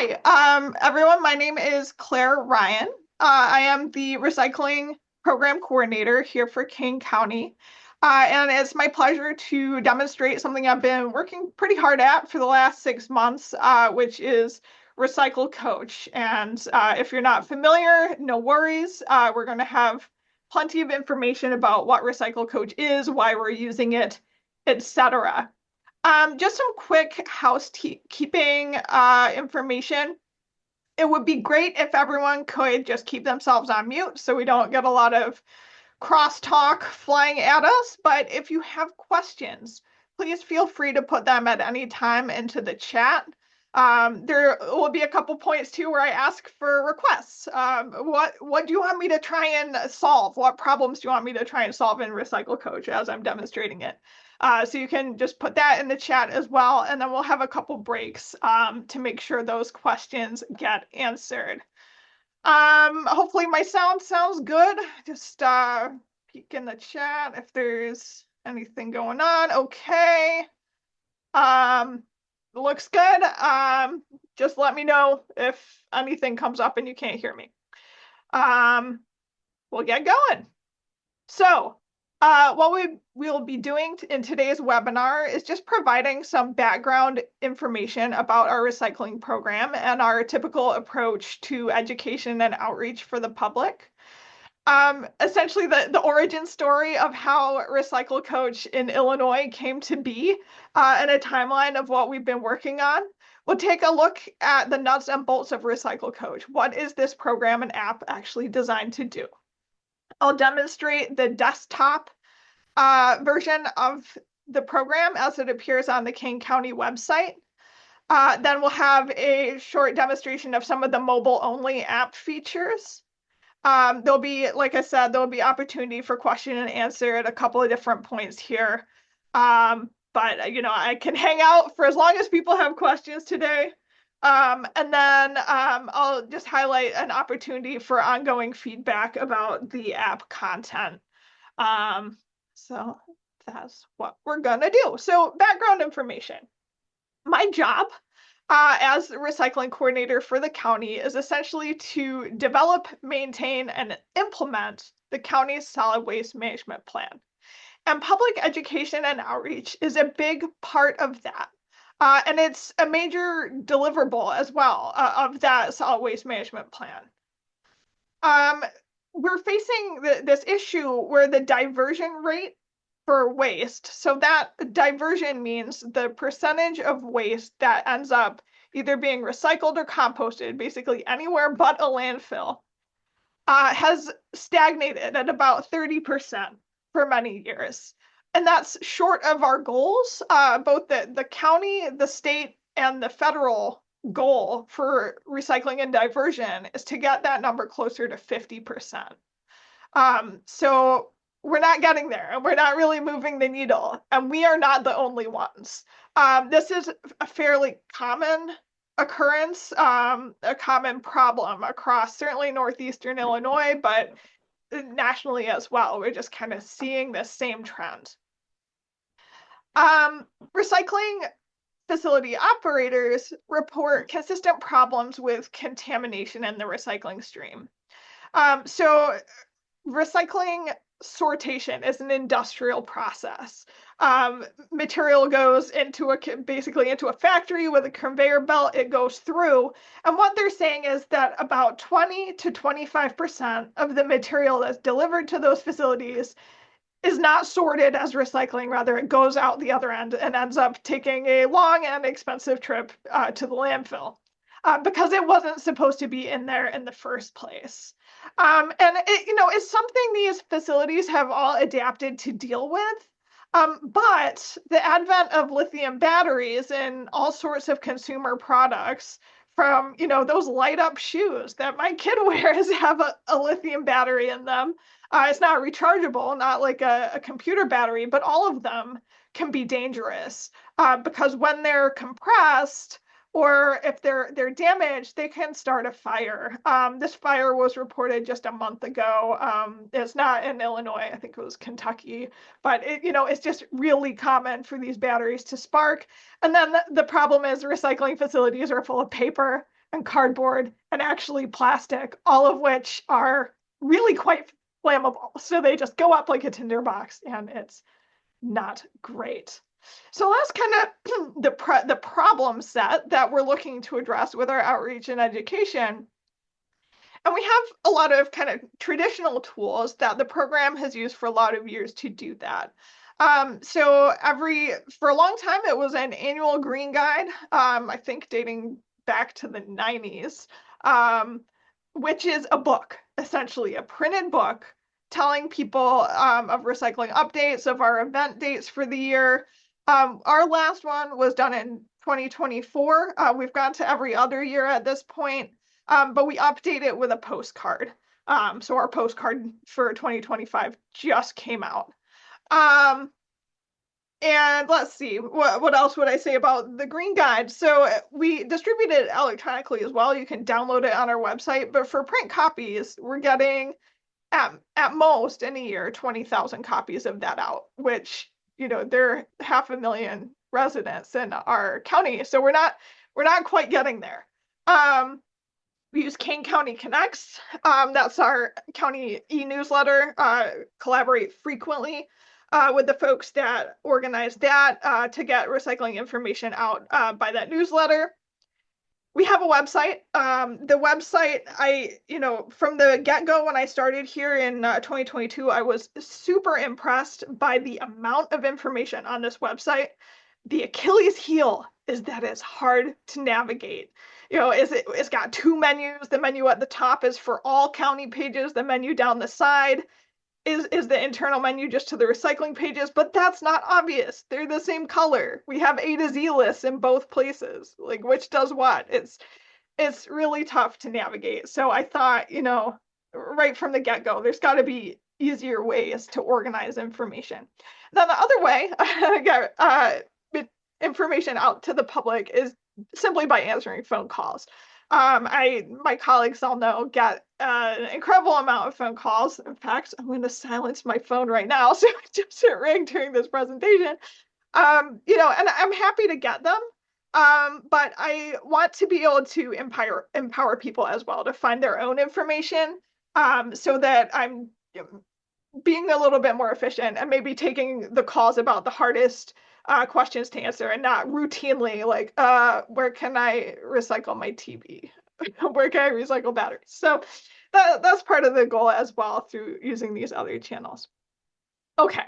Everyone. My name is Claire Ryan. I am the recycling program coordinator here for Kane County. And it's my pleasure to demonstrate something I've been working pretty hard at for the last 6 months, which is Recycle Coach. And if you're not familiar, no worries. We're going to have plenty of information about what Recycle Coach is, why we're using it, etc. Just some quick housekeeping information. It would be great if everyone could just keep themselves on mute so we don't get a lot of crosstalk flying at us. But if you have questions, please feel free to put them at any time into the chat. There will be a couple points too where I ask for requests. What do you want me to try and solve? What problems do you want me to try and solve in Recycle Coach as I'm demonstrating it? So you can just put that in the chat as well, and then we'll have a couple breaks to make sure those questions get answered. Hopefully my sound sounds good. Just peek in the chat if there's anything going on. Okay. Looks good. Just let me know if anything comes up and you can't hear me. We'll get going. So, what we will be doing in today's webinar is just providing some background information about our recycling program and our typical approach to education and outreach for the public. Essentially the origin story of how Recycle Coach in Illinois came to be, and a timeline of what we've been working on. We'll take a look at the nuts and bolts of Recycle Coach. What is this program and app actually designed to do? I'll demonstrate the desktop version of the program as it appears on the Kane County website. Then we'll have a short demonstration of some of the mobile-only app features. There'll be, like I said, there'll be opportunity for question and answer at a couple of different points here. But, I can hang out for as long as people have questions today. And then I'll just highlight an opportunity for ongoing feedback about the app content. So that's what we're gonna do. So background information. My job as the recycling coordinator for the county is essentially to develop, maintain, and implement the county's solid waste management plan. And public education and outreach is a big part of that. And it's a major deliverable as well of that solid waste management plan. We're facing this issue where the diversion rate for waste, so that diversion means the percentage of waste that ends up either being recycled or composted, basically anywhere but a landfill, has stagnated at about 30% for many years. And that's short of our goals. Both the county, the state, and the federal goal for recycling and diversion is to get that number closer to 50%. So we're not getting there, and we're not really moving the needle, and we are not the only ones. This is a fairly common occurrence, a common problem across certainly northeastern Illinois, but nationally as well. We're just kind of seeing this same trend. Recycling facility operators report consistent problems with contamination in the recycling stream. So recycling sortation is an industrial process. Material goes into basically into a factory with a conveyor belt. It goes through, and what they're saying is that about 20 to 25% of the material that's delivered to those facilities is not sorted as recycling. Rather, it goes out the other end and ends up taking a long and expensive trip to the landfill because it wasn't supposed to be in there in the first place. And it's something these facilities have all adapted to deal with. But the advent of lithium batteries and all sorts of consumer products, from those light up shoes that my kid wears, have a lithium battery in them. It's not rechargeable, not like a computer battery, but all of them can be dangerous because when they're compressed, or if they're damaged, they can start a fire. This fire was reported just a month ago. It's not in Illinois, I think it was Kentucky, but it's just really common for these batteries to spark. And then the problem is recycling facilities are full of paper. and cardboard and actually plastic, all of which are really quite flammable. So they just go up like a tinderbox, and it's not great. So that's kind of the problem set that we're looking to address with our outreach and education. And we have a lot of kind of traditional tools that the program has used for a lot of years to do that. So for a long time, it was an annual green guide, I think dating back to the 90s, which is a book, essentially a printed book telling people of recycling updates, of our event dates for the year. Our last one was done in 2024. We've gone to every other year at this point, but we update it with a postcard. So our postcard for 2025 just came out. And let's see, what else would I say about the Green Guide? So we distribute it electronically as well. You can download it on our website, but for print copies, we're getting at most in a year 20,000 copies of that out, which, there are 500,000 residents in our county, so we're not quite getting there. We use Kane County Connects. That's our county e-newsletter. Collaborate frequently with the folks that organize that to get recycling information out by that newsletter. We have a website. The website, from the get-go when I started here in 2022, I was super impressed by the amount of information on this website. The Achilles heel is that it's hard to navigate. It's got two menus. The menu at the top is for all county pages. The menu down the side is the internal menu just to the recycling pages, but that's not obvious. They're the same color. We have A to Z lists in both places, like which does what. It's really tough to navigate. So I thought, right from the get-go, there's got to be easier ways to organize information. Then the other way I get information out to the public is simply by answering phone calls. My colleagues all know, get an incredible amount of phone calls. In fact, I'm going to silence my phone right now so it doesn't ring during this presentation. And I'm happy to get them. But I want to be able to empower people as well to find their own information, so that I'm being a little bit more efficient and maybe taking the calls about the hardest questions to answer, and not routinely like, where can I recycle my TV? Where can I recycle batteries? So that's part of the goal as well through using these other channels. Okay.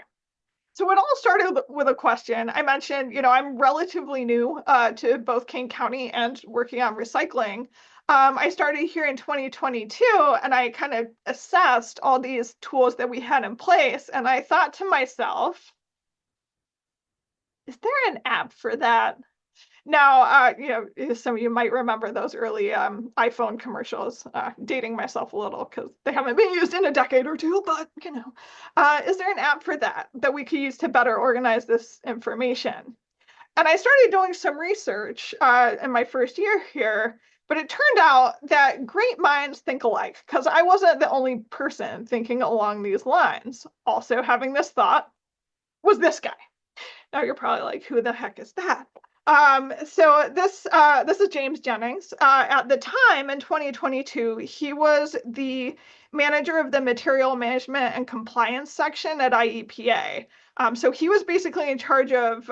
So it all started with a question. I mentioned, I'm relatively new to both Kane County and working on recycling. I started here in 2022, and I kind of assessed all these tools that we had in place. And I thought to myself, is there an app for that? Now, some of you might remember those early iPhone commercials, dating myself a little because they haven't been used in a decade or two, but, is there an app for that we could use to better organize this information? And I started doing some research in my first year here, but it turned out that great minds think alike, because I wasn't the only person thinking along these lines. Also having this thought was this guy. Now you're probably like, who the heck is that? So this is James Jennings. At the time in 2022, he was the manager of the material management and compliance section at IEPA. So he was basically in charge of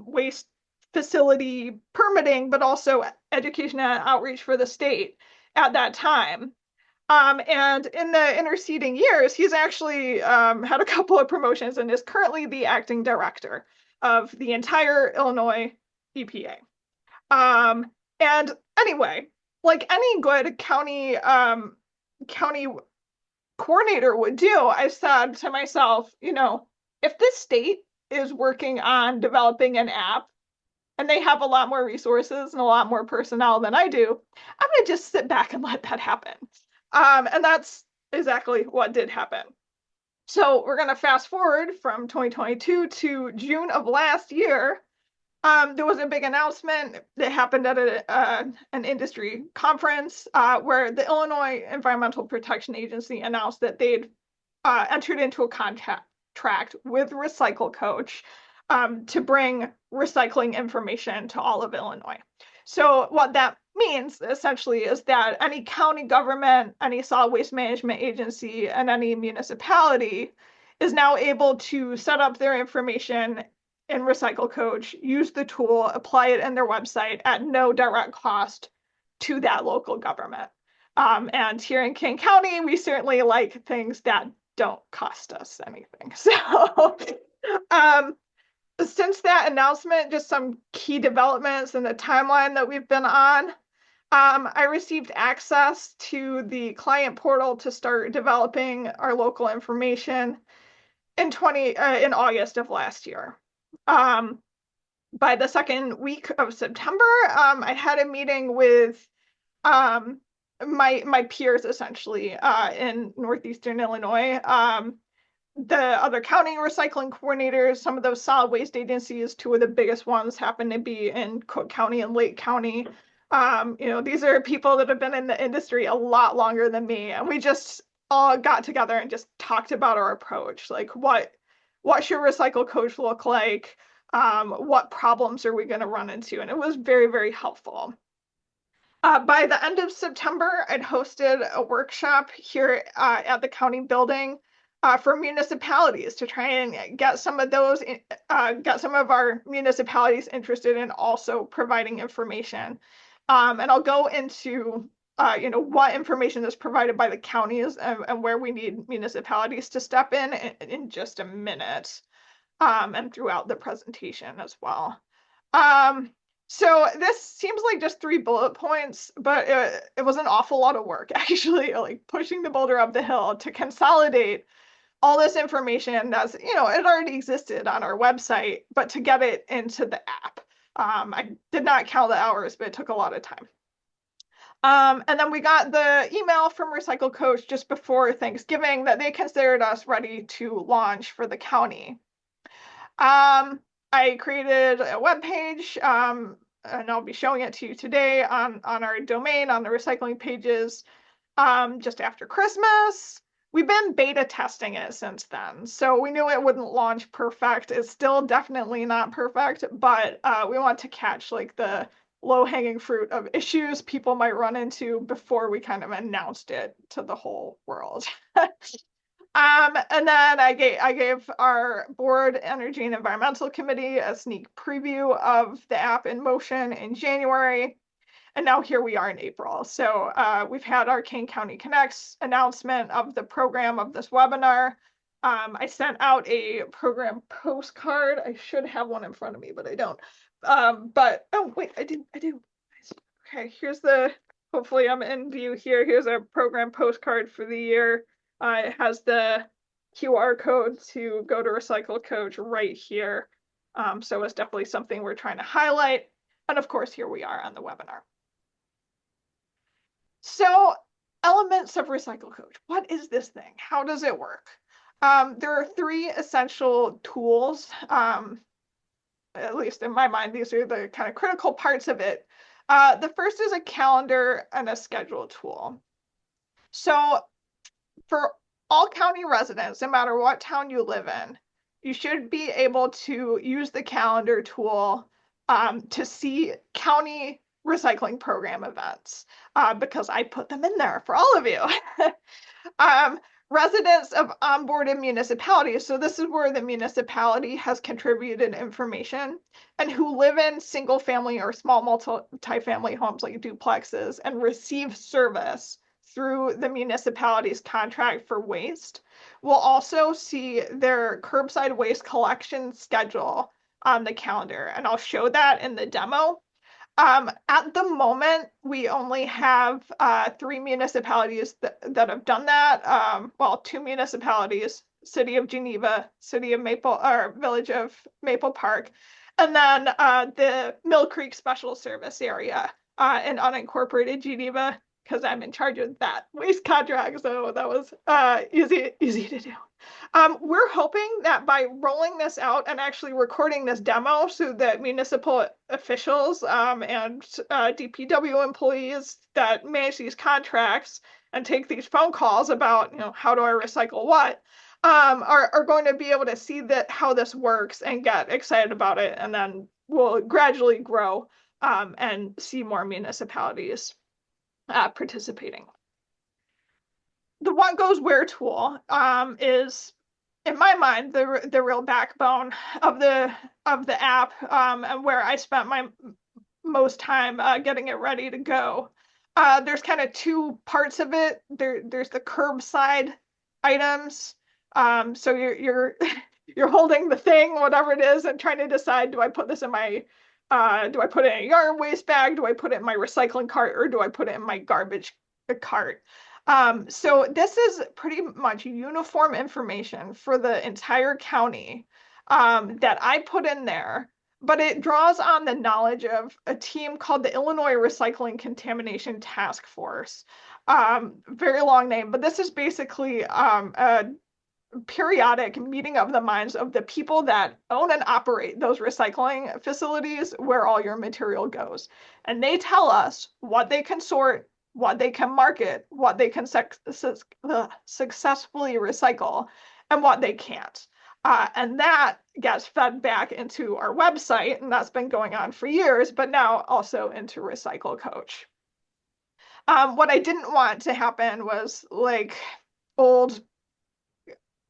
waste facility permitting, but also education and outreach for the state at that time. And in the interceding years, he's actually had a couple of promotions and is currently the acting director of the entire Illinois EPA. And anyway, like any good county coordinator would do, I said to myself, if this state is working on developing an app and they have a lot more resources and a lot more personnel than I do, I'm going to just sit back and let that happen. And that's exactly what did happen. So we're going to fast forward from 2022 to June of last year. There was a big announcement that happened at an industry conference where the Illinois Environmental Protection Agency announced that they'd entered into a contract with Recycle Coach to bring recycling information to all of Illinois. So what that means essentially is that any county government, any solid waste management agency, and any municipality is now able to set up their information in Recycle Coach, use the tool, apply it in their website at no direct cost to that local government. And here in Kane County, we certainly like things that don't cost us anything. So since that announcement, just some key developments in the timeline that we've been on. I received access to the client portal to start developing our local information in August of last year. By the second week of September, I had a meeting with my peers essentially in Northeastern Illinois. The other county recycling coordinators, some of those solid waste agencies, two of the biggest ones happen to be in Cook County and Lake County. These are people that have been in the industry a lot longer than me, and we just all got together and just talked about our approach, like what should Recycle Coach look like? What problems are we going to run into? And it was very, very helpful. By the end of September, I'd hosted a workshop here at the county building for municipalities to try and get some of our municipalities interested in also providing information. And I'll go into what information is provided by the counties and where we need municipalities to step in just a minute, and throughout the presentation as well. So this seems like just 3 bullet points, but it was an awful lot of work, actually, like pushing the boulder up the hill to consolidate all this information that's, it already existed on our website, but to get it into the app. I did not count the hours, but it took a lot of time. And then we got the email from Recycle Coach just before Thanksgiving that they considered us ready to launch for the county. I created a web page, and I'll be showing it to you today on our domain, on the recycling pages, just after Christmas. We've been beta testing it since then, so we knew it wouldn't launch perfect. It's still definitely not perfect, but we want to catch like the low-hanging fruit of issues people might run into before we kind of announced it to the whole world. And then I gave our board energy and environmental committee a sneak preview of the app in motion in January. And now here we are in April. So we've had our Kane County Connects announcement of the program of this webinar. I sent out a program postcard. I should have one in front of me, but I don't. Oh wait, I do. Okay, hopefully I'm in view here. Here's a program postcard for the year. It has the QR code to go to Recycle Coach right here. So it's definitely something we're trying to highlight. And of course, here we are on the webinar. So elements of Recycle Coach. What is this thing? How does it work? There are 3 essential tools. At least in my mind, these are the kind of critical parts of it. The first is a calendar and a schedule tool. So for all county residents, no matter what town you live in, you should be able to use the calendar tool to see county recycling program events, because I put them in there for all of you. Residents of onboarded municipalities, so this is where the municipality has contributed information, and who live in single family or small multi-family homes like duplexes and receive service through the municipality's contract for waste, will also see their curbside waste collection schedule on the calendar, and I'll show that in the demo. At the moment, we only have 3 municipalities that have done that. Well, 2 municipalities, City of Geneva, Village of Maple Park, and then the Mill Creek Special Service area in unincorporated Geneva, because I'm in charge of that waste contract, so that was easy to do. We're hoping that by rolling this out and actually recording this demo so that municipal officials and DPW employees that manage these contracts and take these phone calls about, how do I recycle what, are going to be able to see how this works and get excited about it, and then we'll gradually grow and see more municipalities participating. The what goes where tool is, in my mind, the real backbone of the app, and where I spent my most time getting it ready to go. There's kind of two parts of it. There's the curbside items. So you're you're holding the thing, whatever it is, and trying to decide, do I put this in my do I put it in a yard waste bag? Do I put it in my recycling cart, or do I put it in my garbage cart? So this is pretty much uniform information for the entire county that I put in there, but it draws on the knowledge of a team called the Illinois Recycling Contamination Task Force. Very long name, but this is basically a periodic meeting of the minds of the people that own and operate those recycling facilities where all your material goes. And they tell us what they can sort, what they can market, what they can successfully recycle, and what they can't. And that gets fed back into our website, and that's been going on for years, but now also into Recycle Coach. What I didn't want to happen was like old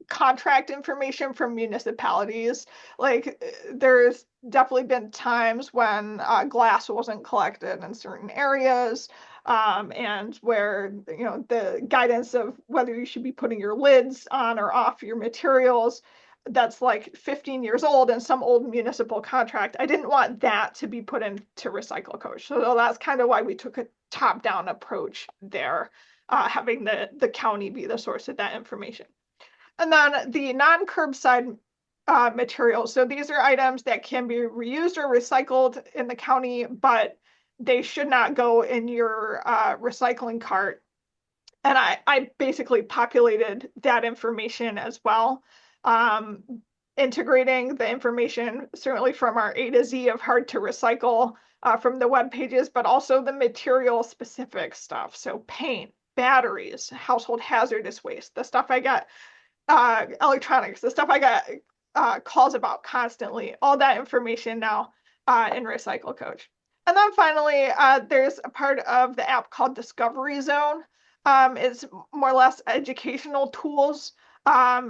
contract information from municipalities. Like there's definitely been times when glass wasn't collected in certain areas, and where the guidance of whether you should be putting your lids on or off your materials, that's like 15 years old in some old municipal contract. I didn't want that to be put into Recycle Coach. So that's kind of why we took a top-down approach there, having the county be the source of that information. And then the non-curbside materials. So these are items that can be reused or recycled in the county, but they should not go in your recycling cart. And I basically populated that information as well, integrating the information certainly from our A to Z of hard to recycle from the web pages, but also the material specific stuff. So paint, batteries, household hazardous waste, the stuff I got, electronics, the stuff I got calls about constantly, all that information now in Recycle Coach. And then finally, there's a part of the app called Discovery Zone. It's more or less educational tools,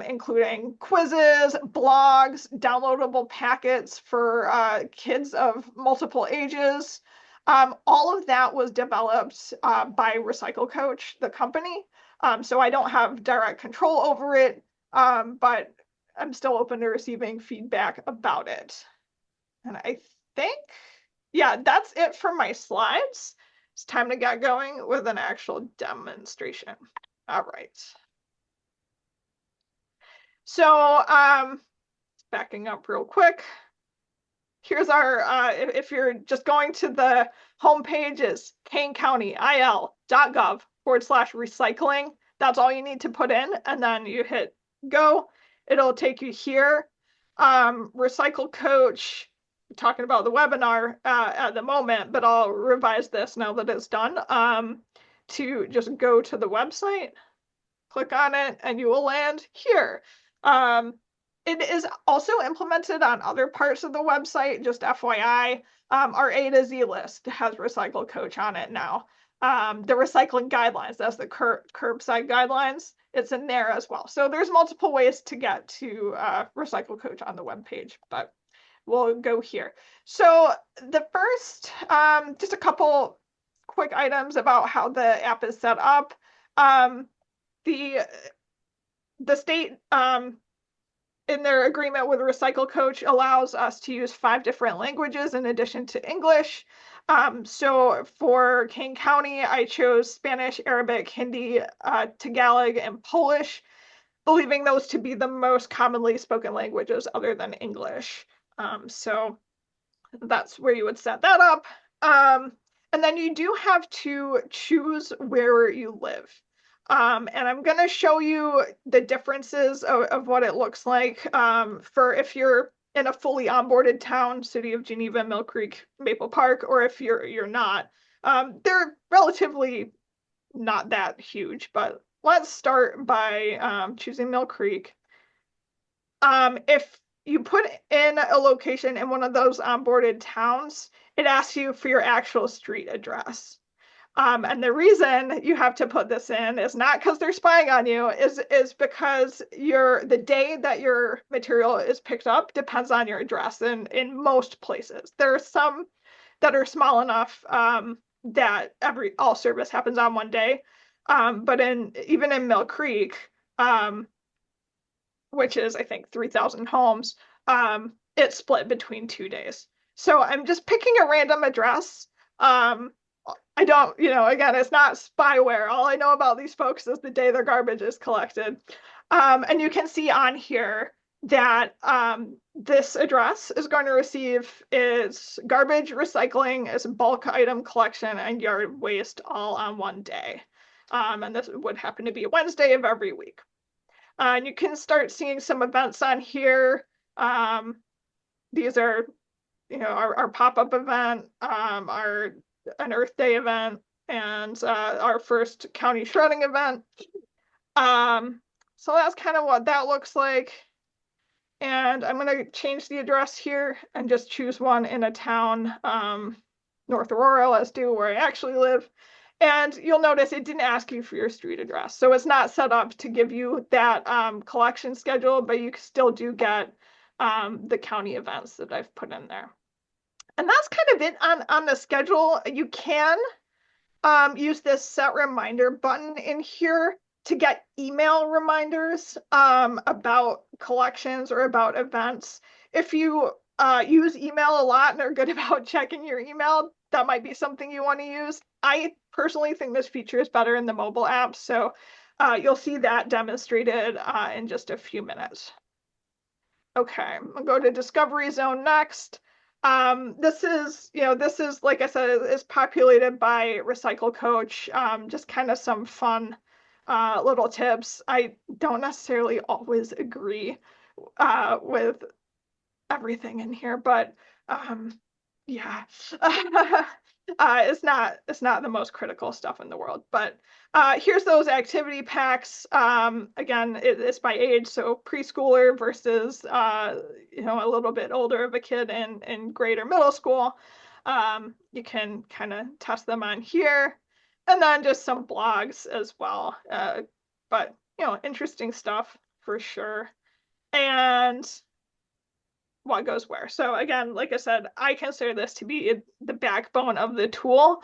including quizzes, blogs, downloadable packets for kids of multiple ages. All of that was developed by Recycle Coach, the company. So I don't have direct control over it, but I'm still open to receiving feedback about it. And I think, yeah, that's it for my slides. It's time to get going with an actual demonstration. All right. So backing up real quick. Here's our, if you're just going to the homepage, is kanecountyil.gov/recycling. That's all you need to put in, and then you hit go. It'll take you here. Recycle Coach, talking about the webinar at the moment, but I'll revise this now that it's done, to just go to the website, click on it, and you will land here. It is also implemented on other parts of the website, just FYI. Our A to Z list has Recycle Coach on it now. The recycling guidelines, that's the curbside guidelines, it's in there as well. So there's multiple ways to get to Recycle Coach on the webpage, but we'll go here. So the first, just a couple quick items about how the app is set up. The state, in their agreement with Recycle Coach, allows us to use 5 different languages in addition to English. So for Kane County, I chose Spanish, Arabic, Hindi, Tagalog, and Polish, believing those to be the most commonly spoken languages other than English. So that's where you would set that up. And then you do have to choose where you live. And I'm going to show you the differences of what it looks like for if you're in a fully onboarded town, City of Geneva, Mill Creek, Maple Park, or if you're not. They're relatively not that huge, but let's start by choosing Mill Creek. If you put in a location in one of those onboarded towns, it asks you for your actual street address. And the reason you have to put this in is not because they're spying on you, is because the day that your material is picked up depends on your address in most places. There are some that are small enough that all service happens on one day. But even in Mill Creek, which is I think 3,000 homes, it's split between 2 days. So I'm just picking a random address. I don't, again, it's not spyware. All I know about these folks is the day their garbage is collected. And you can see on here that this address is going to receive its garbage, recycling, its bulk item collection, and yard waste all on one day. And this would happen to be a Wednesday of every week. And you can start seeing some events on here. These are, our pop-up event, an Earth Day event, and our first county shredding event. So that's kind of what that looks like. And I'm going to change the address here and just choose one in a town, North Aurora, let's do where I actually live. And you'll notice it didn't ask you for your street address. So it's not set up to give you that collection schedule, but you still do get the county events that I've put in there. And that's kind of it on the schedule. You can use this set reminder button in here to get email reminders about collections or about events. If you use email a lot and are good about checking your email, that might be something you want to use. I personally think this feature is better in the mobile app, so you'll see that demonstrated in just a few minutes. Okay, I'll go to Discovery Zone next. This is, like I said, is populated by Recycle Coach. Just kind of some fun little tips. I don't necessarily always agree with everything in here, but yeah. It's not the most critical stuff in the world, but here's those activity packs. Again, it's by age, so preschooler versus a little bit older of a kid in grade or middle school. You can kind of test them on here, and then just some blogs as well. But interesting stuff for sure. And what goes where. So again, like I said, I consider this to be the backbone of the tool.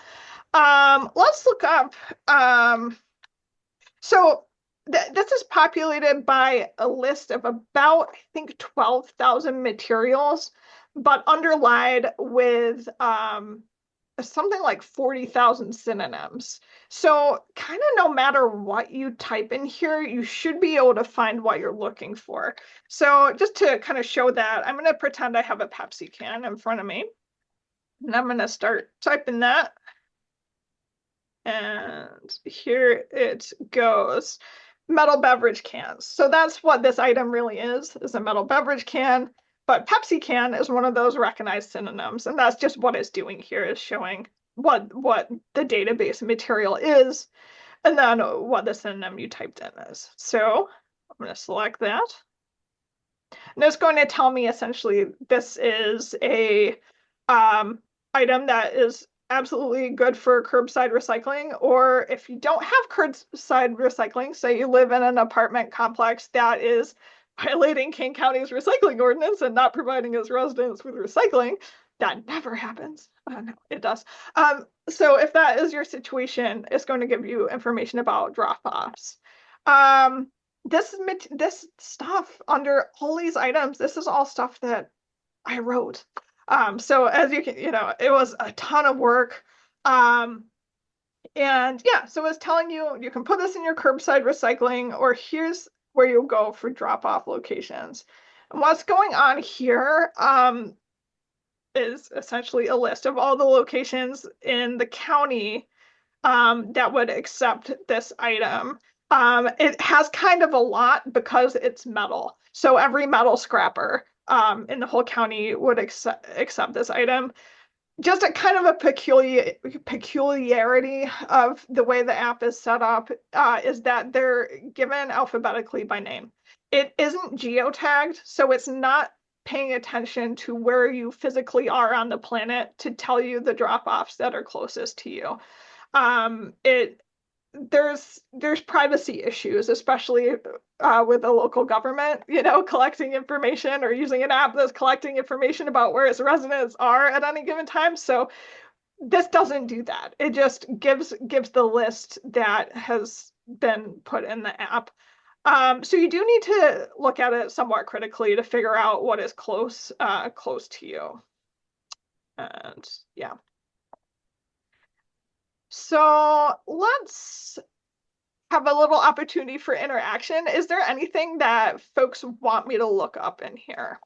Let's look up. So this is populated by a list of about, I think, 12,000 materials, but underlined with something like 40,000 synonyms. So kind of no matter what you type in here, you should be able to find what you're looking for. So just to kind of show that, I'm going to pretend I have a Pepsi can in front of me. And I'm going to start typing that. And here it goes. Metal beverage cans. So that's what this item really is a metal beverage can. But Pepsi can is one of those recognized synonyms, and that's just what it's doing here, is showing what the database material is, and then what the synonym you typed in is. So I'm going to select that. And it's going to tell me essentially this is a item that is absolutely good for curbside recycling, or if you don't have curbside recycling, say you live in an apartment complex that is violating Kane County's recycling ordinance and not providing its residents with recycling. That never happens. No, it does. So if that is your situation, it's going to give you information about drop-offs. This stuff under all these items, this is all stuff that I wrote. So as you can, it was a ton of work. And yeah, so it's telling you, you can put this in your curbside recycling, or here's where you'll go for drop-off locations. And what's going on here is essentially a list of all the locations in the county that would accept this item. It has kind of a lot because it's metal. So every metal scrapper in the whole county would accept this item. Just a kind of a peculiarity of the way the app is set up is that they're given alphabetically by name. It isn't geotagged, so it's not paying attention to where you physically are on the planet to tell you the drop-offs that are closest to you. It there's privacy issues, especially with a local government, collecting information or using an app that's collecting information about where its residents are at any given time. So this doesn't do that. It just gives the list that has been put in the app. So you do need to look at it somewhat critically to figure out what is close to you. And yeah. So let's have a little opportunity for interaction. Is there anything that folks want me to look up in here?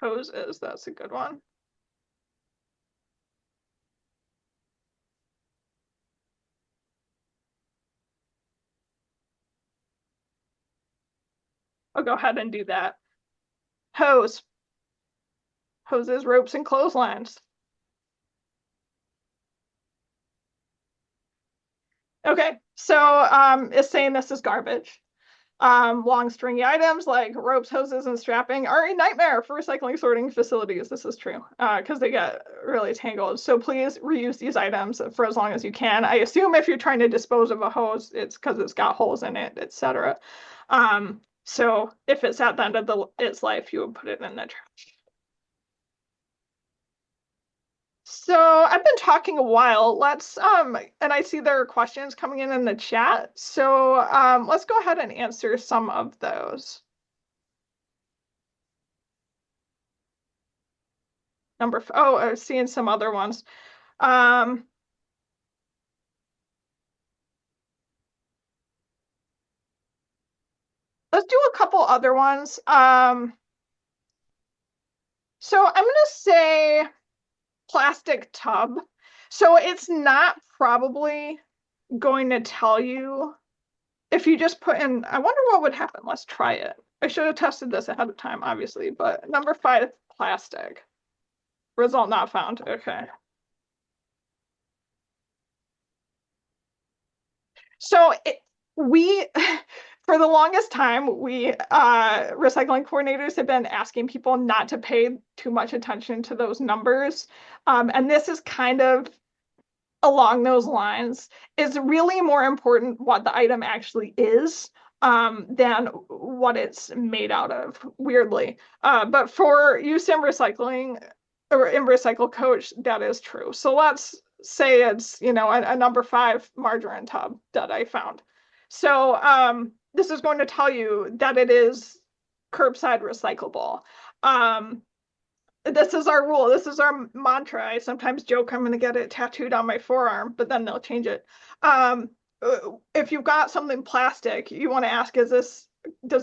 Hoses, that's a good one. I'll go ahead and do that. Hose. Hoses, ropes, and clotheslines. Okay, so it's saying this is garbage. Long stringy items like ropes, hoses, and strapping are a nightmare for recycling sorting facilities. This is true because they get really tangled. So please reuse these items for as long as you can. I assume if you're trying to dispose of a hose, it's because it's got holes in it, etc. So if it's at the end of its life, you would put it in the trash. So I've been talking a while. And I see there are questions coming in the chat. So let's go ahead and answer some of those. I was seeing some other ones. Let's do a couple other ones. So I'm gonna say plastic tub. So it's not probably going to tell you if you just put in, I wonder what would happen. Let's try it. I should have tested this ahead of time, obviously, but number 5, plastic. Result not found. Okay. So we, for the longest time, we recycling coordinators have been asking people not to pay too much attention to those numbers. And this is kind of along those lines. It's really more important what the item actually is than what it's made out of, weirdly. But for use in recycling or in Recycle Coach, that is true. So let's say it's, a number 5 margarine tub that I found. So this is going to tell you that it is curbside recyclable. This is our rule. This is our mantra. I sometimes joke I'm going to get it tattooed on my forearm, but then they'll change it. If you've got something plastic, you want to ask, does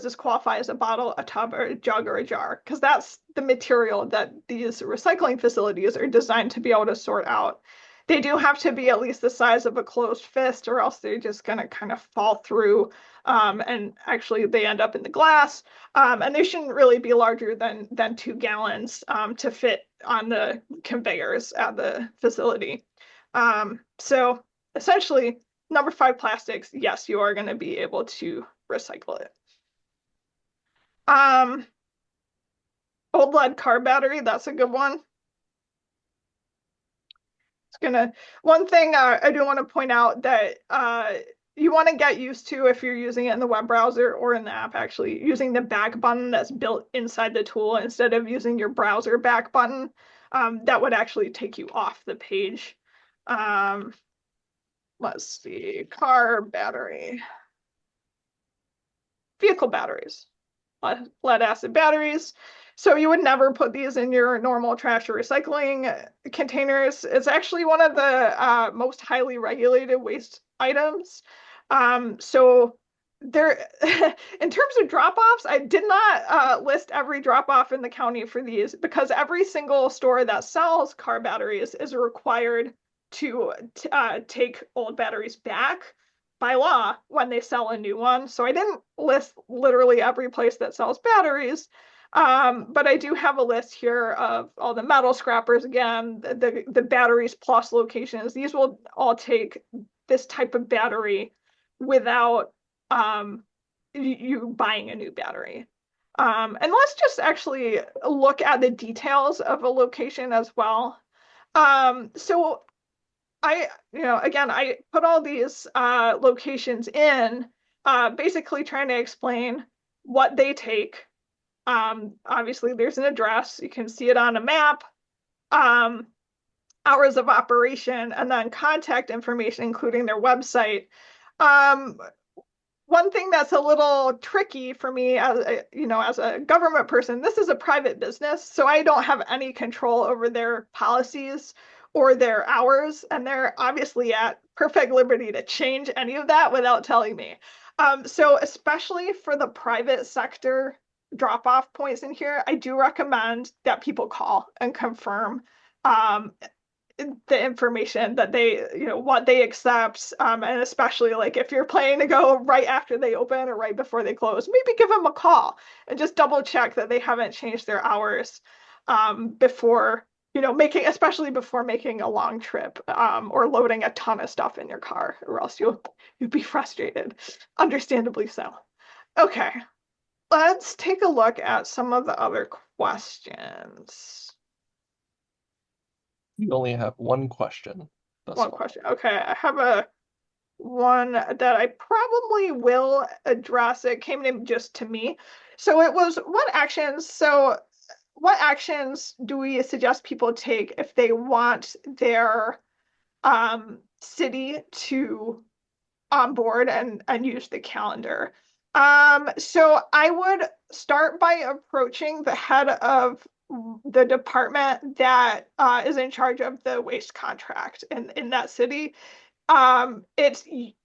this qualify as a bottle, a tub, or a jug, or a jar? Because that's the material that these recycling facilities are designed to be able to sort out. They do have to be at least the size of a closed fist, or else they're just going to kind of fall through, and actually they end up in the glass. And they shouldn't really be larger than 2 gallons to fit on the conveyors at the facility. So essentially, number 5 plastics, yes, you are going to be able to recycle it. Old lead car battery, that's a good one. One thing I do want to point out that you want to get used to, if you're using it in the web browser or in the app, actually using the back button that's built inside the tool instead of using your browser back button. That would actually take you off the page. Let's see, car battery, vehicle batteries, lead acid batteries. So you would never put these in your normal trash or recycling containers. It's actually one of the most highly regulated waste items. So there, in terms of drop-offs, I did not list every drop-off in the county for these because every single store that sells car batteries is required to take old batteries back by law when they sell a new one. So I didn't list literally every place that sells batteries. But I do have a list here of all the metal scrappers again, the batteries plus locations. These will all take this type of battery without you buying a new battery. And let's just actually look at the details of a location as well. So again, I put all these locations in, basically trying to explain what they take. Obviously, there's an address. You can see it on a map. Um, Hours of operation, and then contact information, including their website. Um, One thing that's a little tricky for me as a government person, this is a private business, so I don't have any control over their policies or their hours, and they're obviously at perfect liberty to change any of that without telling me. So especially for the private sector drop-off points in here, I do recommend that people call and confirm um, the information that what they accept, and especially like if you're planning to go right after they open or right before they close, maybe give them a call and just double check that they haven't changed their hours before especially before making a long trip, or loading a ton of stuff in your car, or else you'd be frustrated, understandably so. Okay, let's take a look at some of the other questions. We only have one question thus One far. question. Okay, I have a one that I probably will address. It came in just to me. So it was what actions do we suggest people take if they want their city to onboard and use the calendar? So I would start by approaching the head of the department that is in charge of the waste contract in that city. It's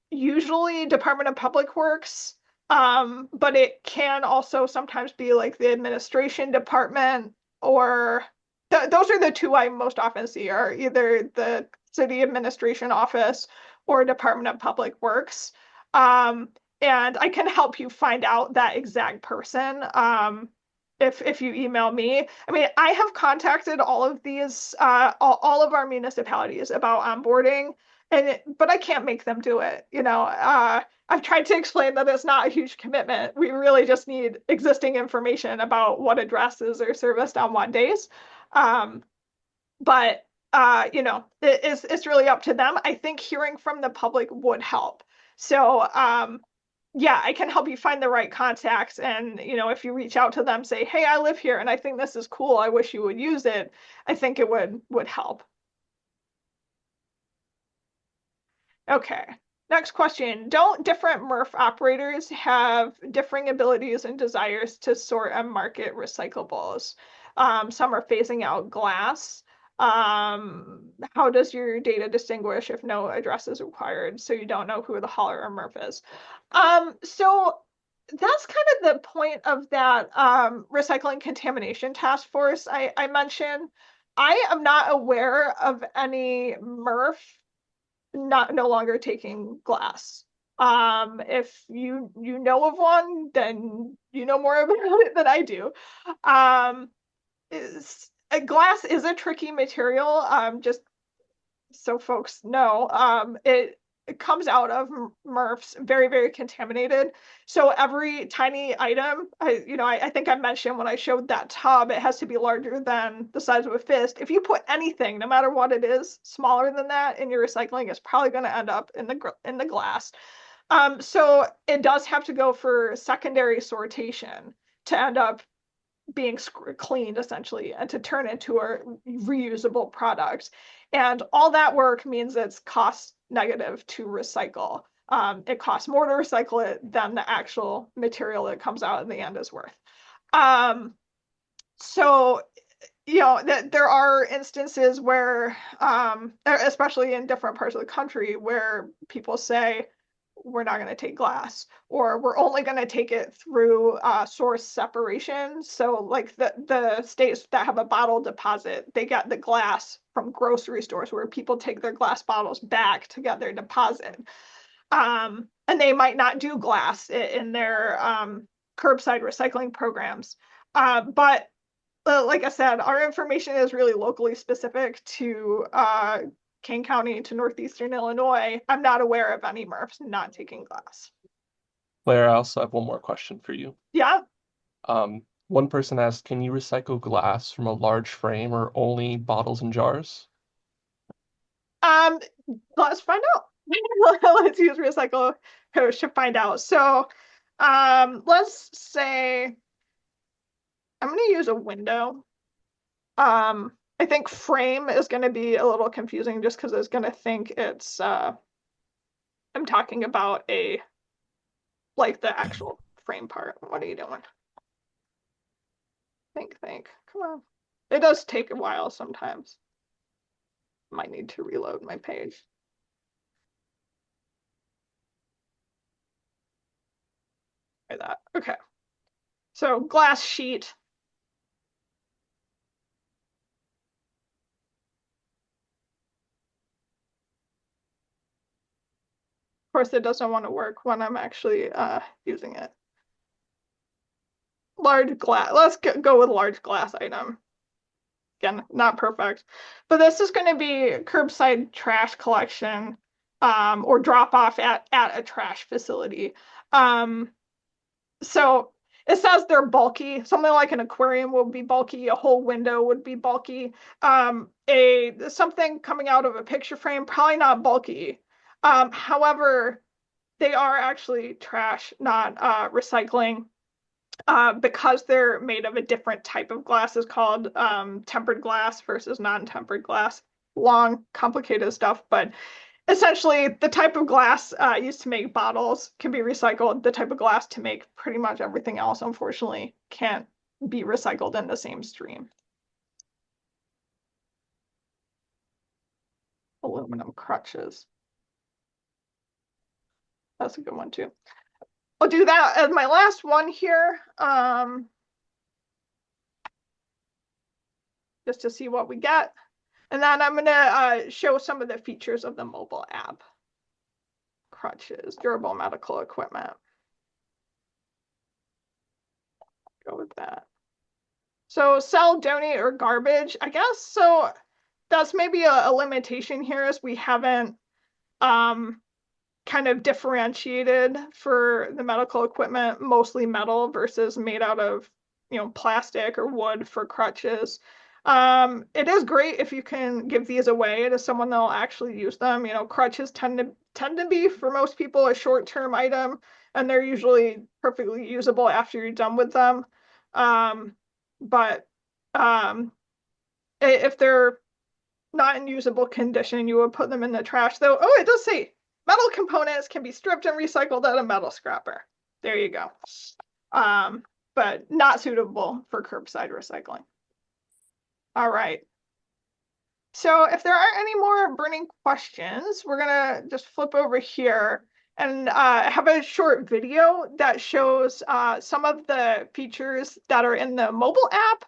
usually Department of Public Works, but it can also sometimes be like the administration department, or those are the two I most often see, are either the city administration office or Department of Public Works. Um, and I can help you find out that exact person. If you email me. I mean, I have contacted all of these, all of our municipalities about onboarding, but I can't make them do it. I've tried to explain that it's not a huge commitment. We really just need existing information about what addresses are serviced on what days. Um, but it's really up to them. I think hearing from the public would help. So yeah, I can help you find the right contacts. And if you reach out to them, say, hey, I live here and I think this is cool, I wish you would use it, I think it would help. Okay, next question. Don't different MRF operators have differing abilities and desires to sort and market recyclables? Some are phasing out glass. How does your data distinguish if no address is required, so you don't know who the hauler or MRF is? So that's kind of the point of that recycling contamination task force I mentioned. I am not aware of any MRF no longer taking glass. If you know of one, then you know more about it than I do. Glass is a tricky material. Just so folks know, it comes out of MRFs very, very contaminated. So every tiny item, I think I mentioned when I showed that tub, it has to be larger than the size of a fist. If you put anything, no matter what it is, smaller than that in your recycling, it's probably going to end up in the glass. So it does have to go for secondary sortation to end up being cleaned essentially and to turn into a reusable product. And all that work means it's cost negative to recycle. It costs more to recycle it than the actual material that comes out in the end is worth. So that there are instances where, especially in different parts of the country, where people say, we're not going to take glass, or we're only going to take it through source separation. So like the states that have a bottle deposit, they get the glass from grocery stores where people take their glass bottles back to get their deposit. And they might not do glass in their curbside recycling programs. But like I said, our information is really locally specific to Kane County to northeastern Illinois. I'm not aware of any MRFs not taking glass. Claire, I also have one more question for you. Yeah. One person asked, can you recycle glass from a large frame or only bottles and jars? Um, let's find out. Let's use recycle coach to find out. So, let's say I'm going to use a window. I think frame is going to be a little confusing just because it's going to think it's I'm talking about a like the actual frame part. What are you doing? Think. Come on. It does take a while sometimes. Might need to reload my page. Try that. Okay. So glass sheet. Of course, it doesn't want to work when I'm actually using it. Large glass. Let's go with large glass item. Again, not perfect. But this is going to be curbside trash collection or drop off at a trash facility. So it says they're bulky. Something like an aquarium would be bulky. A whole window would be bulky. A something coming out of a picture frame, probably not bulky. However, they are actually trash, not recycling. Because they're made of a different type of glass is called tempered glass versus non-tempered glass. Long, complicated stuff, but essentially the type of glass used to make bottles can be recycled. The type of glass to make pretty much everything else, unfortunately, can't be recycled in the same stream. Aluminum crutches. That's a good one too. I'll do that as my last one here. Just to see what we get. And then I'm going to show some of the features of the mobile app. Crutches, durable medical equipment. Go with that. So sell, donate, or garbage, I guess. So that's maybe a limitation here as we haven't kind of differentiated for the medical equipment, mostly metal versus made out of, plastic or wood for crutches. It is great if you can give these away to someone that'll actually use them. Crutches tend to be for most people a short-term item, and they're usually perfectly usable after you're done with them. But if they're not in usable condition, you would put them in the trash. Though, oh, it does say metal components can be stripped and recycled at a metal scrapper. There you go. But not suitable for curbside recycling. All right. So if there aren't any more burning questions, we're gonna just flip over here and have a short video that shows some of the features that are in the mobile app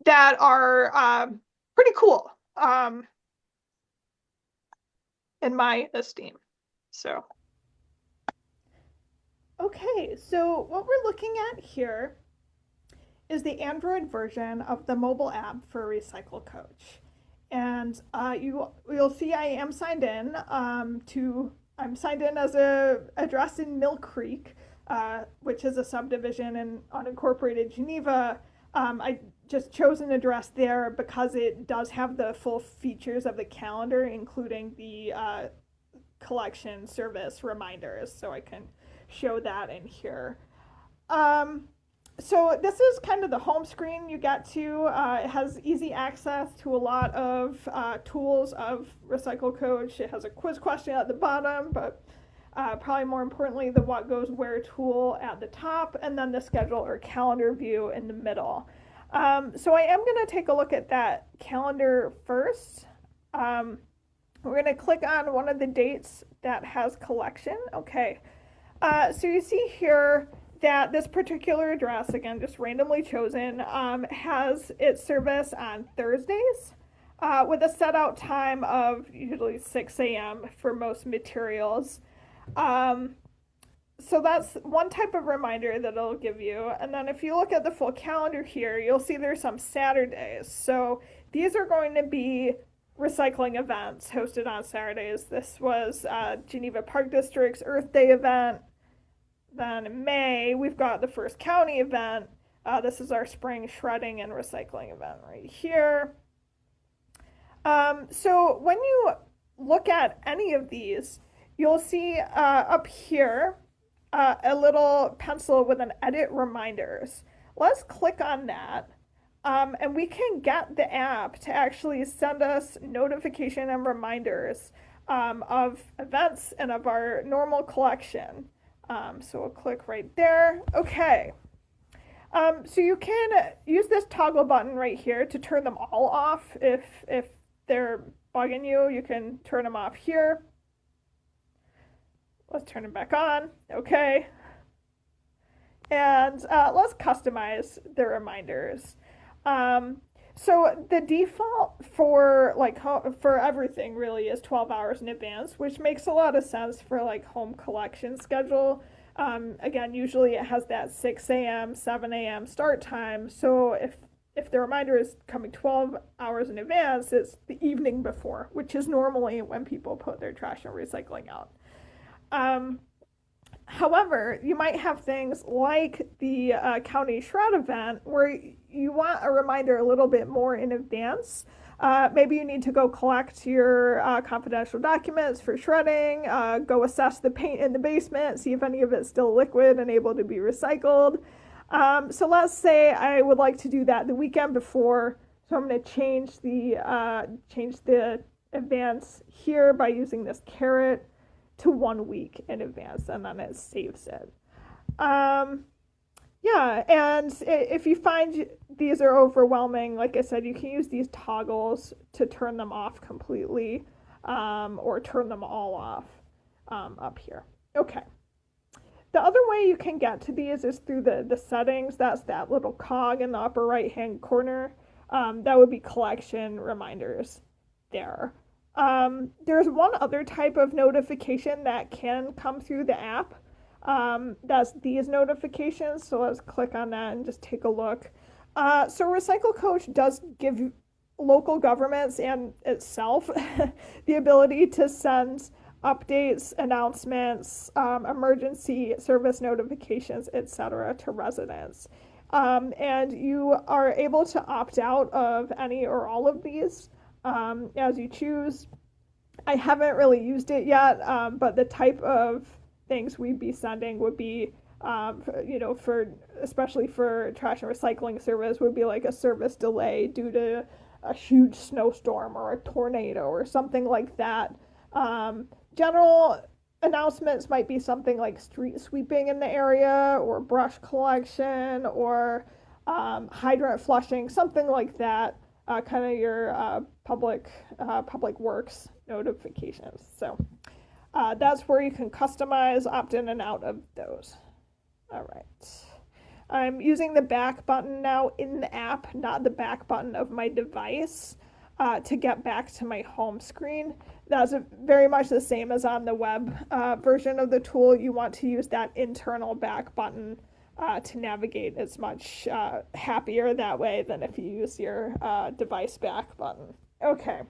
that are pretty cool in my esteem. So. Okay, so what we're looking at here is the Android version of the mobile app for Recycle Coach. And you'll see I am signed in I'm signed in as a address in Mill Creek, which is a subdivision in unincorporated Geneva. I just chose an address there because it does have the full features of the calendar, including the collection service reminders, so I can show that in here. So this is kind of the home screen you get to. It has easy access to a lot of tools of Recycle Coach. It has a quiz question at the bottom, but probably more importantly, the what goes where tool at the top, and then the schedule or calendar view in the middle. So I am going to take a look at that calendar first. We're going to click on one of the dates that has collection. Okay. So you see here that this particular address, again, just randomly chosen, has its service on Thursdays with a set out time of usually 6 a.m. for most materials. So that's one type of reminder that it'll give you. And then if you look at the full calendar here, you'll see there's some Saturdays. So these are going to be recycling events hosted on Saturdays. This was Geneva Park District's Earth Day event. Then in May, we've got the First County event. This is our spring shredding and recycling event right here. So when you look at any of these, you'll see up here a little pencil with an edit reminders. Let's click on that. And we can get the app to actually send us notification and reminders of events and of our normal collection. So we'll click right there. Okay. So you can use this toggle button right here to turn them all off. If they're bugging you, you can turn them off here. Let's turn them back on. Okay. And let's customize the reminders. So the default for for everything really is 12 hours in advance, which makes a lot of sense for like home collection schedule. Again, usually it has that 6 a.m., 7 a.m. start time. So if the reminder is coming 12 hours in advance, it's the evening before, which is normally when people put their trash and recycling out. However, you might have things like the county shred event where you want a reminder a little bit more in advance. Maybe you need to go collect your confidential documents for shredding, go assess the paint in the basement, see if any of it's still liquid and able to be recycled. So let's say I would like to do that the weekend before. So I'm going to change the advance here by using this caret to 1 week in advance, and then it saves it. Yeah, and if you find these are overwhelming, like I said, you can use these toggles to turn them off completely or turn them all off up here. Okay. The other way you can get to these is through the settings. That's that little cog in the upper right-hand corner. That would be collection reminders there. There's one other type of notification that can come through the app. That's these notifications. So let's click on that and just take a look. So Recycle Coach does give local governments and itself the ability to send updates, announcements, emergency service notifications, etc. to residents. And you are able to opt out of any or all of these as you choose. I haven't really used it yet, but the type of things we'd be sending would be, for especially for trash and recycling service, would be like a service delay due to a huge snowstorm or a tornado or something like that. General announcements might be something like street sweeping in the area or brush collection or hydrant flushing, something like that. Kind of your public works notifications. So that's where you can customize, opt in and out of those. All right. I'm using the back button now in the app, not the back button of my device, to get back to my home screen. That's very much the same as on the web version of the tool. You want to use that internal back button to navigate. It's much happier that way than if you use your device back button. Okay.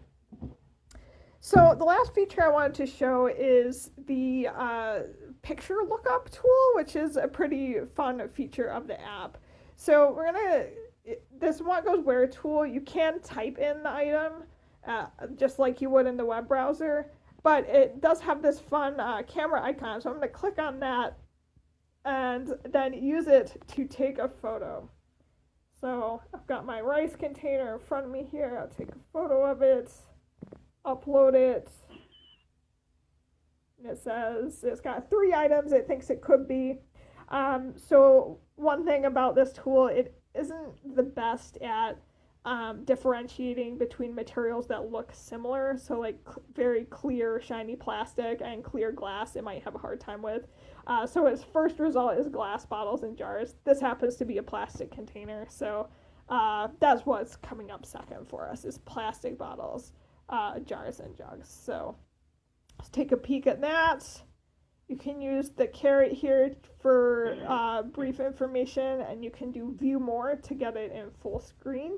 So the last feature I wanted to show is the picture lookup tool, which is a pretty fun feature of the app. So this what goes where tool, you can type in the item just like you would in the web browser, but it does have this fun camera icon. So I'm going to click on that and then use it to take a photo. So I've got my rice container in front of me here. I'll take a photo of it, upload it. And it says it's got 3 items it thinks it could be. So one thing about this tool, it isn't the best at differentiating between materials that look similar. So like very clear, shiny plastic and clear glass, it might have a hard time with. So its first result is glass bottles and jars. This happens to be a plastic container. So that's what's coming up second for us is plastic bottles, jars and jugs. So let's take a peek at that. You can use the caret here for brief information, and you can do view more to get it in full screen.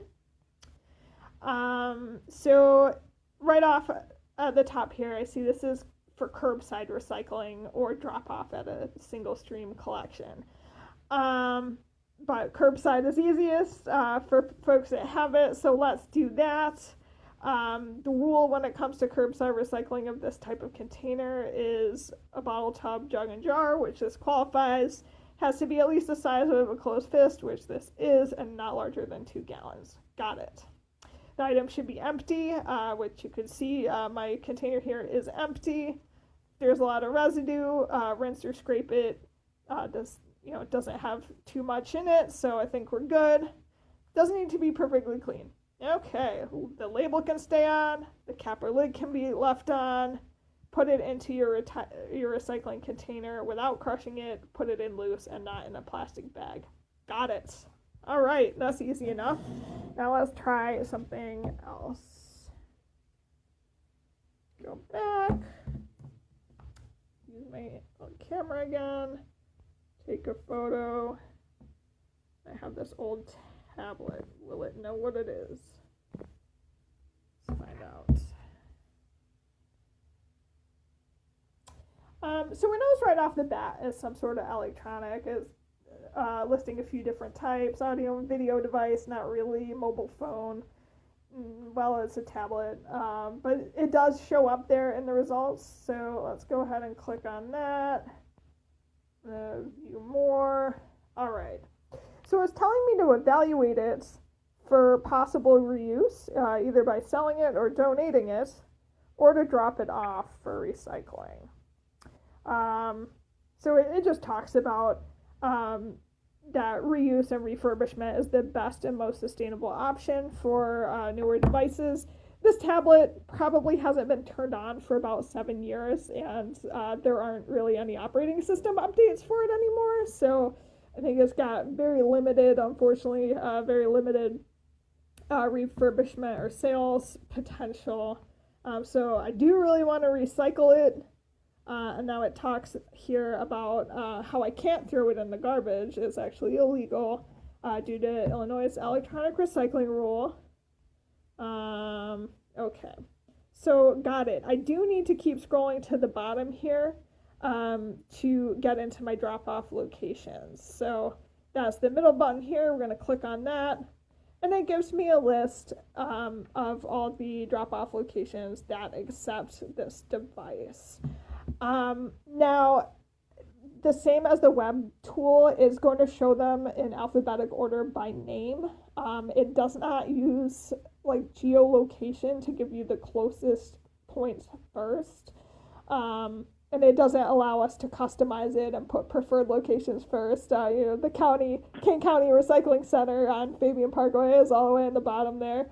So right off at the top here, I see this is for curbside recycling or drop off at a single stream collection. But curbside is easiest for folks that have it, so let's do that. The rule when it comes to curbside recycling of this type of container is a bottle, tub, jug, and jar, which this qualifies, has to be at least the size of a closed fist, which this is, and not larger than 2 gallons. Got it. The item should be empty, which you can see my container here is empty. There's a lot of residue. Rinse or scrape it. It doesn't have too much in it, so I think we're good. Doesn't need to be perfectly clean. Okay, the label can stay on, the cap or lid can be left on. Put it into your recycling container without crushing it. Put it in loose and not in a plastic bag. Got it. All right, that's easy enough. Now let's try something else. Go back. Use my camera again. Take a photo. I have this old tablet. Will it know what it is? Let's find out. So we know right off the bat is some sort of electronic, is listing a few different types: audio and video device, not really, mobile phone, well, it's a tablet, but it does show up there in the results. So let's go ahead and click on that. View more. All right. So it's telling me to evaluate it for possible reuse, either by selling it or donating it, or to drop it off for recycling. So it just talks about that reuse and refurbishment is the best and most sustainable option for newer devices. This tablet probably hasn't been turned on for about 7 years, and there aren't really any operating system updates for it anymore. So I think it's got very limited, unfortunately, very limited refurbishment or sales potential. So I do really want to recycle it. And now it talks here about how I can't throw it in the garbage. It's actually illegal due to Illinois' electronic recycling rule. Okay, so got it. I do need to keep scrolling to the bottom here to get into my drop-off locations. So that's the middle button here. We're going to click on that. And it gives me a list of all the drop-off locations that accept this device. Now, the same as the web tool is going to show them in alphabetic order by name. It does not use like geolocation to give you the closest points first. And it doesn't allow us to customize it and put preferred locations first. The Kane County Recycling Center on Fabian Parkway is all the way in the bottom there.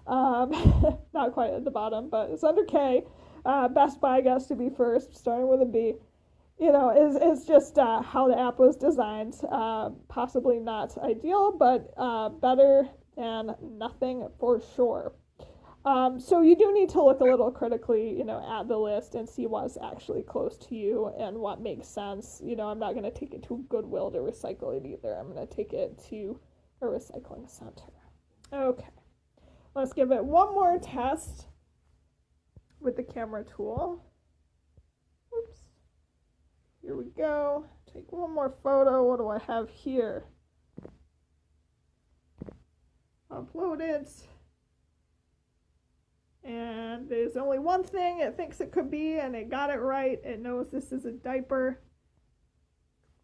Not quite at the bottom, but it's under K. Best Buy gets to be first, starting with a B. Is just how the app was designed. Possibly not ideal, but better than nothing for sure. So you do need to look a little critically, at the list and see what's actually close to you and what makes sense. I'm not going to take it to Goodwill to recycle it either. I'm going to take it to a recycling center. Okay, let's give it one more test with the camera tool. Oops. Here we go. Take one more photo. What do I have here? Upload it. And there's only one thing it thinks it could be, and it got it right. It knows this is a diaper.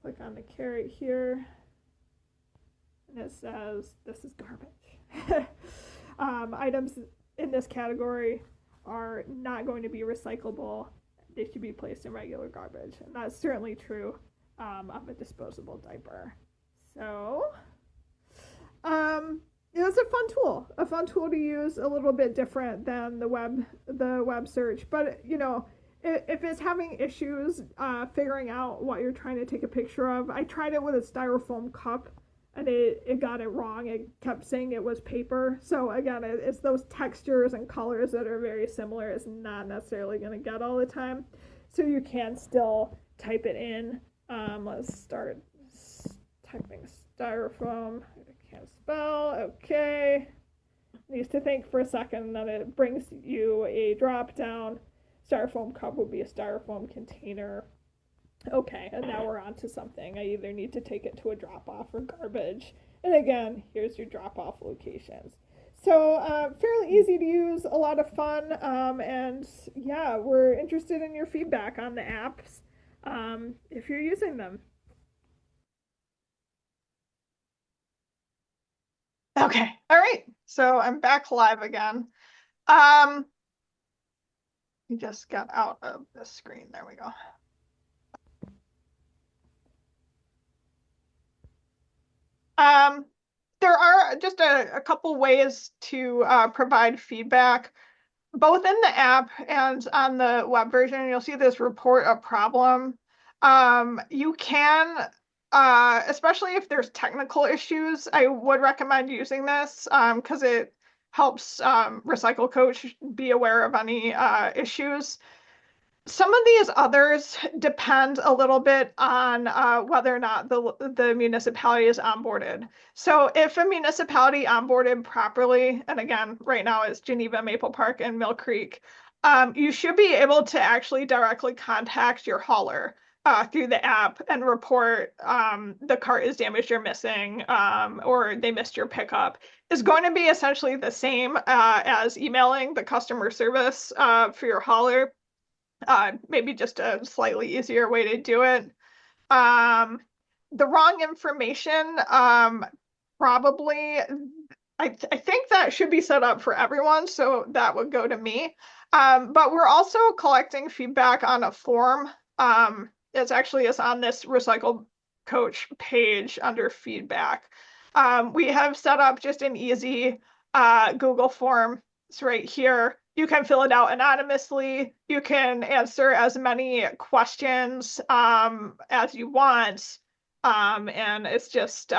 Click on the caret here. And it says this is garbage. Items in this category are not going to be recyclable. They should be placed in regular garbage. And that's certainly true of a disposable diaper. So, it was a fun tool to use, a little bit different than the web search. But, if it's having issues figuring out what you're trying to take a picture of, I tried it with a styrofoam cup, and it got it wrong. It kept saying it was paper. So again, it's those textures and colors that are very similar. It's not necessarily going to get all the time. So you can still type it in. Let's start typing styrofoam. I can't spell. Okay. Needs to think for a second, and then it brings you a drop down. Styrofoam cup would be a styrofoam container. Okay, and now we're on to something. I either need to take it to a drop off or garbage. And again, here's your drop off locations. So, fairly easy to use, a lot of fun. And yeah, we're interested in your feedback on the apps if you're using them. Okay, all right. So I'm back live again. We just got out of the screen. There we go. Um, there are just a couple ways to provide feedback, both in the app and on the web version. You'll see this report a problem. You can, especially if there's technical issues, I would recommend using this because it helps Recycle Coach be aware of any issues. Some of these others depend a little bit on whether or not the municipality is onboarded. So if a municipality onboarded properly, and again, right now it's Geneva, Maple Park, and Mill Creek, you should be able to actually directly contact your hauler through the app and report the cart is damaged or missing, or they missed your pickup. Is going to be essentially the same as emailing the customer service for your hauler. Maybe just a slightly easier way to do it. Um, the wrong information, probably, I think that should be set up for everyone, so that would go to me. But we're also collecting feedback on a form. It's on this Recycle Coach page under feedback. We have set up just an easy Google form. It's right here. You can fill it out anonymously. You can answer as many questions as you want. And it's just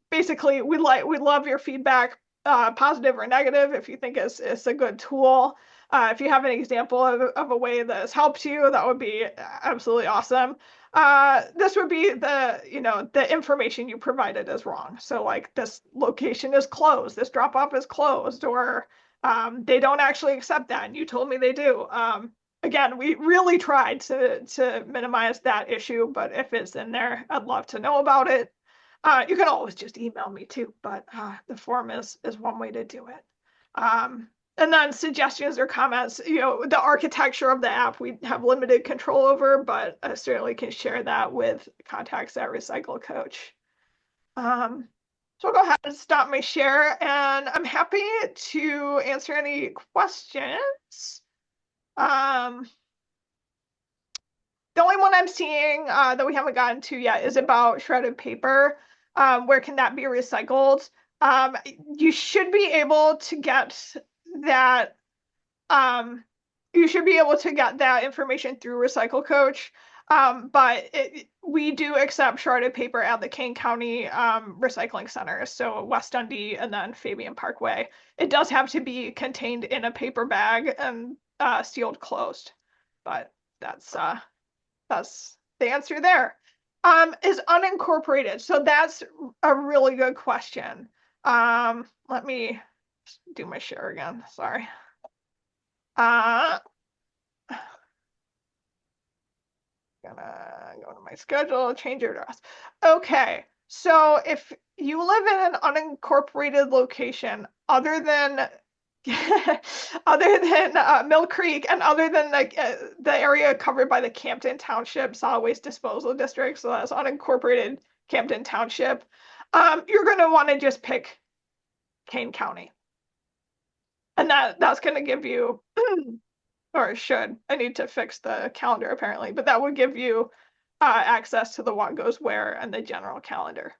basically we love your feedback, positive or negative, if you think it's a good tool. If you have an example of a way that has helped you, that would be absolutely awesome. This would be the information you provided is wrong. So like this location is closed, this drop off is closed, or they don't actually accept that, and you told me they do. Again, we really tried to minimize that issue, but if it's in there, I'd love to know about it. You can always just email me too, but the form is one way to do it. And then suggestions or comments, the architecture of the app we have limited control over, but I certainly can share that with contacts at Recycle Coach. So I'll go ahead and stop my share, and I'm happy to answer any questions. The only one I'm seeing that we haven't gotten to yet is about shredded paper. Where can that be recycled? You should be able to get that. You should be able to get that information through Recycle Coach. But we do accept shredded paper at the Kane County recycling centers, so West Dundee and then Fabian Parkway. It does have to be contained in a paper bag and sealed closed, but that's the answer there. Is unincorporated. So that's a really good question. Let me do my share again. Sorry. Gonna go to my schedule, change your address. Okay, so if you live in an unincorporated location other than other than Mill Creek and other than the area covered by the Campton Township Solid Waste Disposal District, so that's unincorporated Campton Township, you're going to want to just pick Kane County. And that's going to give you, or it should, I need to fix the calendar apparently, but that would give you access to the what goes where and the general calendar.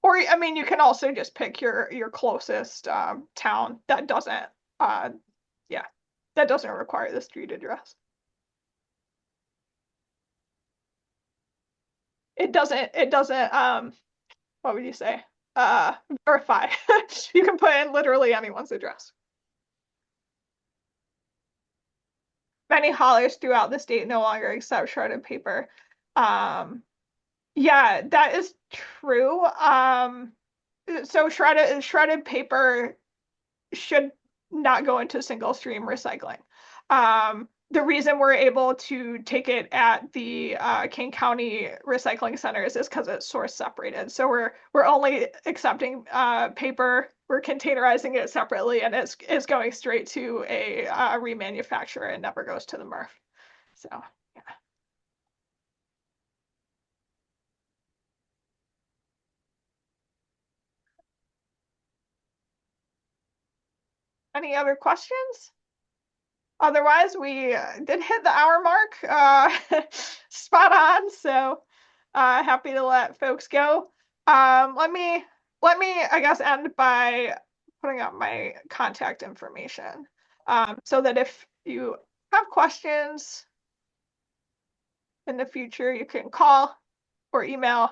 Or, I mean, you can also just pick your closest town that doesn't, yeah, that doesn't require the street address. It doesn't, what would you say? Verify. You can put in literally anyone's address. many haulers throughout the state no longer accept shredded paper. Yeah, that is true. So shredded paper should not go into single stream recycling. The reason we're able to take it at the Kane County recycling centers is because it's source separated. So we're only accepting paper, we're containerizing it separately, and it's going straight to a remanufacturer and never goes to the MRF. So yeah. Any other questions? Otherwise, we did hit the hour mark, spot on. So happy to let folks go. Let me, I guess, end by putting up my contact information, so that if you have questions in the future, you can call or email,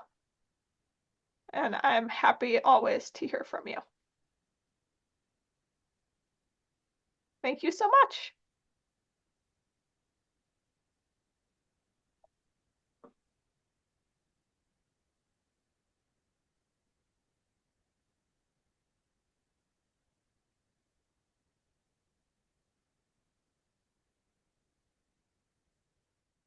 and I'm happy always to hear from you. Thank you so much.